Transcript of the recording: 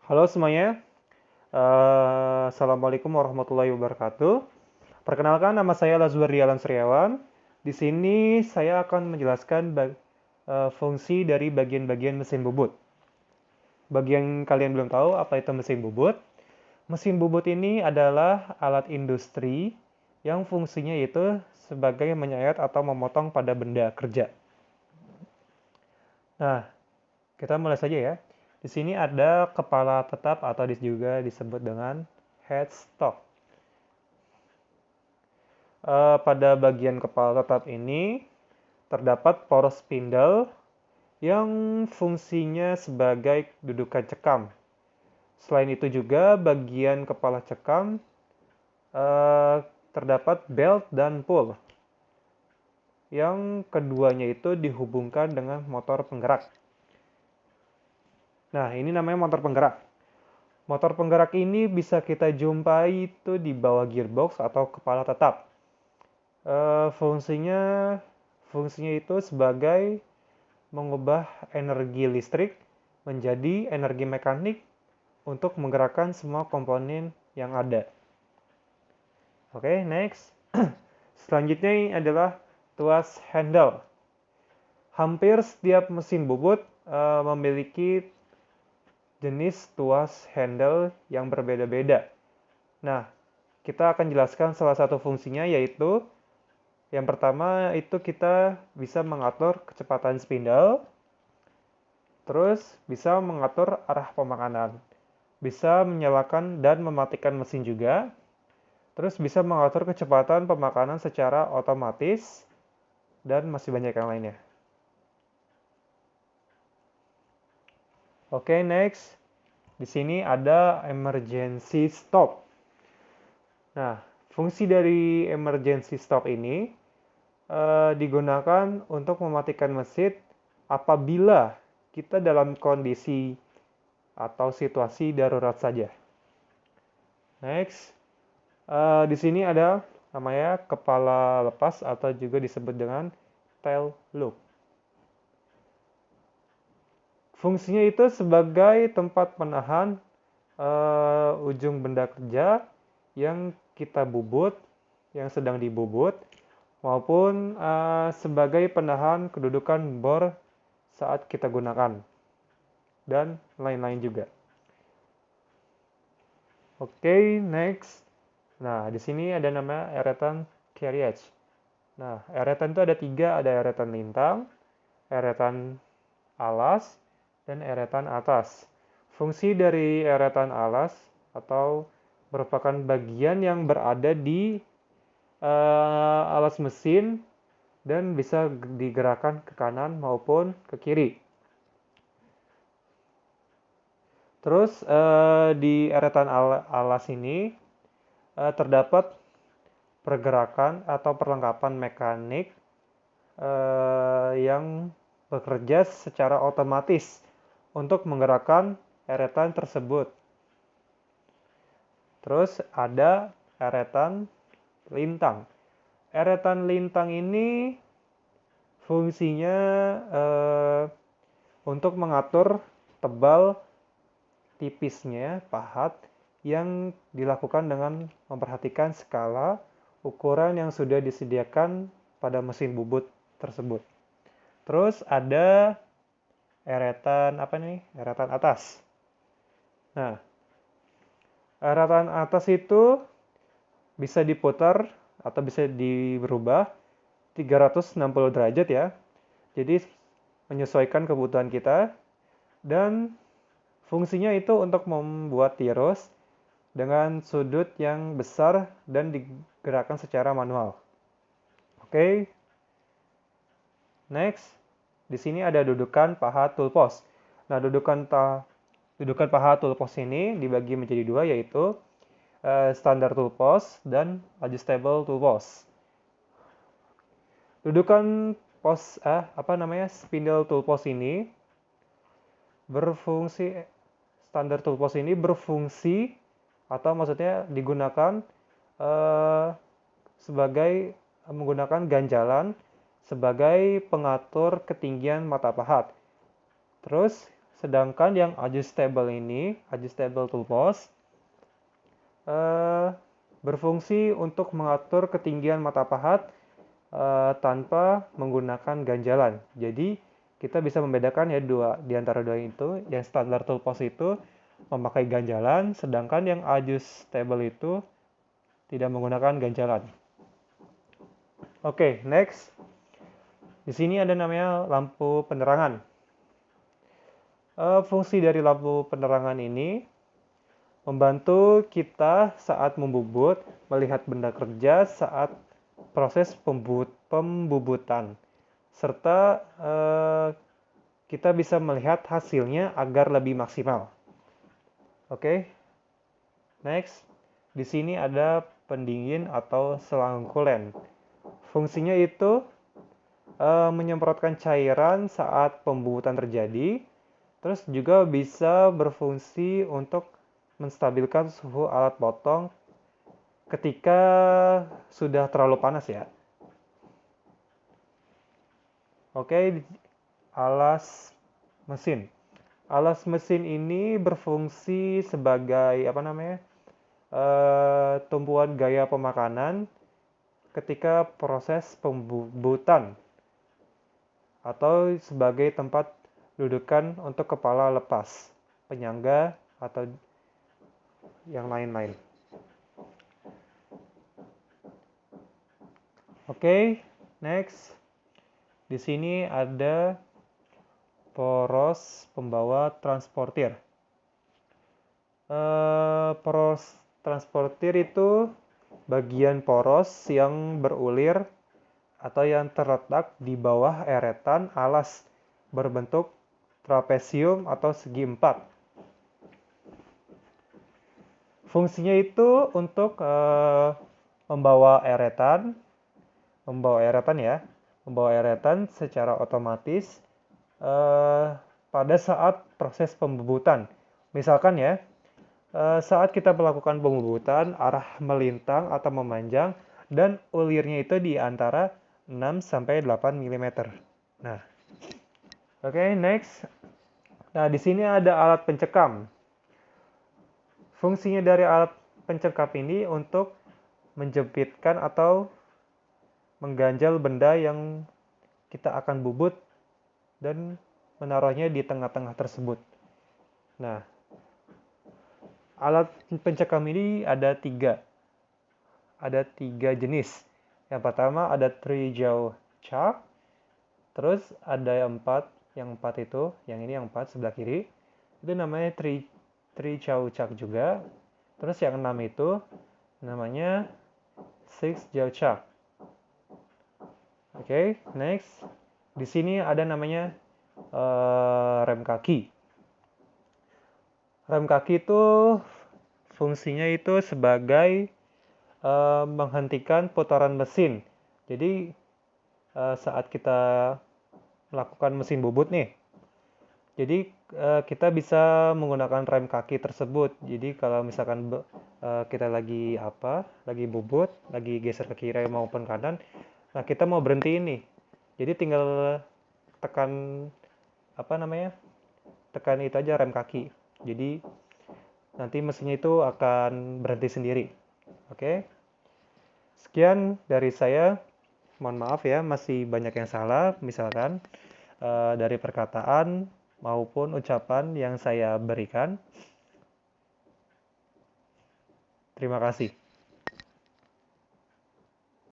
Halo semuanya, Assalamualaikum warahmatullahi wabarakatuh. Perkenalkan, nama saya Lazuardi Alan Sriawan. Di sini saya akan menjelaskan fungsi dari bagian-bagian mesin bubut. Bagi yang kalian belum tahu apa itu mesin bubut ini adalah alat industri yang fungsinya itu sebagai menyayat atau memotong pada benda kerja. Nah, kita mulai saja ya. Di sini ada kepala tetap atau juga disebut dengan headstock. Pada bagian kepala tetap ini terdapat poros spindle yang fungsinya sebagai dudukan cekam. Selain itu juga bagian kepala cekam terdapat belt dan pull yang keduanya itu dihubungkan dengan motor penggerak. Nah, ini namanya motor penggerak. Motor penggerak ini bisa kita jumpai itu di bawah gearbox atau kepala tetap. Fungsinya itu sebagai mengubah energi listrik menjadi energi mekanik untuk menggerakkan semua komponen yang ada. Oke, next. Selanjutnya ini adalah tuas handle. Hampir setiap mesin bubut memiliki jenis tuas handle yang berbeda-beda. Nah, kita akan jelaskan salah satu fungsinya, yaitu yang pertama itu kita bisa mengatur kecepatan spindle, terus bisa mengatur arah pemakanan, bisa menyalakan dan mematikan mesin juga, terus bisa mengatur kecepatan pemakanan secara otomatis, dan masih banyak yang lainnya. Oke, next. Di sini ada emergency stop. Nah, fungsi dari emergency stop ini digunakan untuk mematikan mesin apabila kita dalam kondisi atau situasi darurat saja. Next, di sini ada namanya kepala lepas atau juga disebut dengan tail loop. Fungsinya itu sebagai tempat menahan ujung benda kerja yang kita bubut, yang sedang dibubut, maupun sebagai penahan kedudukan bor saat kita gunakan, dan lain-lain juga. Oke, next. Nah, di sini ada nama eretan carriage. Nah, eretan itu ada 3, ada eretan lintang, eretan alas, dan eretan atas. Fungsi dari eretan alas atau merupakan bagian yang berada di alas mesin dan bisa digerakkan ke kanan maupun ke kiri. Terus di eretan alas ini terdapat pergerakan atau perlengkapan mekanik yang bekerja secara otomatis untuk menggerakkan eretan tersebut. Terus ada eretan lintang. Eretan lintang ini fungsinya untuk mengatur tebal tipisnya pahat yang dilakukan dengan memperhatikan skala ukuran yang sudah disediakan pada mesin bubut tersebut. Terus ada eretan eretan atas. Nah, eretan atas itu bisa diputar atau bisa dirubah 360 derajat ya. Jadi menyesuaikan kebutuhan kita, dan fungsinya itu untuk membuat tirus dengan sudut yang besar dan digerakkan secara manual. Oke. Next, di sini ada dudukan paha toolpost. Nah, dudukan paha toolpost ini dibagi menjadi 2, yaitu standar toolpost dan adjustable toolpost. Dudukan spindle toolpost ini standar toolpost ini berfungsi atau maksudnya digunakan sebagai menggunakan ganjalan sebagai pengatur ketinggian mata pahat. Terus Sedangkan yang adjustable ini, adjustable tool post, berfungsi untuk mengatur ketinggian mata pahat tanpa menggunakan ganjalan. Jadi kita bisa membedakan ya di antara dua itu. Yang standar tool post itu memakai ganjalan, sedangkan yang adjustable itu tidak menggunakan ganjalan. Oke, next. Di sini ada namanya lampu penerangan. Fungsi dari lampu penerangan ini membantu kita saat membubut, melihat benda kerja saat proses pembubutan, serta kita bisa melihat hasilnya agar lebih maksimal. Oke, next. Di sini ada pendingin atau selang coolant. Fungsinya itu menyemprotkan cairan saat pembubutan terjadi. Terus juga bisa berfungsi untuk menstabilkan suhu alat potong ketika sudah terlalu panas ya. Oke, alas mesin. Alas mesin ini berfungsi sebagai tumpuan gaya pemakanan ketika proses pembubutan atau sebagai tempat dudukan untuk kepala lepas, penyangga, atau yang lain-lain. Oke, next. Di sini ada poros pembawa transportir. Poros transportir itu bagian poros yang berulir atau yang terletak di bawah eretan alas berbentuk trapesium atau segi empat. Fungsinya itu untuk membawa eretan secara otomatis pada saat proses pembubutan. Misalkan ya, saat kita melakukan pembubutan, arah melintang atau memanjang dan ulirnya itu di antara 6 sampai 8 mm. Nah, oke, next. Nah, di sini ada alat pencekam. Fungsinya dari alat pencekam ini untuk menjepitkan atau mengganjal benda yang kita akan bubut dan menaruhnya di tengah-tengah tersebut. Nah, alat pencekam ini ada tiga jenis. Yang pertama ada 3 jaw chuck, terus ada yang 4 itu, yang ini yang 4 sebelah kiri, itu namanya 3 jaw chuck juga. Terus yang 6 itu namanya 6 jaw chuck. Oke, next. Di sini ada namanya rem kaki. Rem kaki itu fungsinya itu sebagai menghentikan putaran mesin. Jadi saat kita melakukan mesin bubut nih, jadi kita bisa menggunakan rem kaki tersebut. Jadi kalau misalkan kita lagi bubut, lagi geser ke kiri maupun kanan, nah kita mau berhenti ini. Jadi tinggal tekan tekan itu aja rem kaki. Jadi nanti mesinnya itu akan berhenti sendiri. Oke. Sekian dari saya. Mohon maaf ya, masih banyak yang salah, misalkan dari perkataan maupun ucapan yang saya berikan. Terima kasih.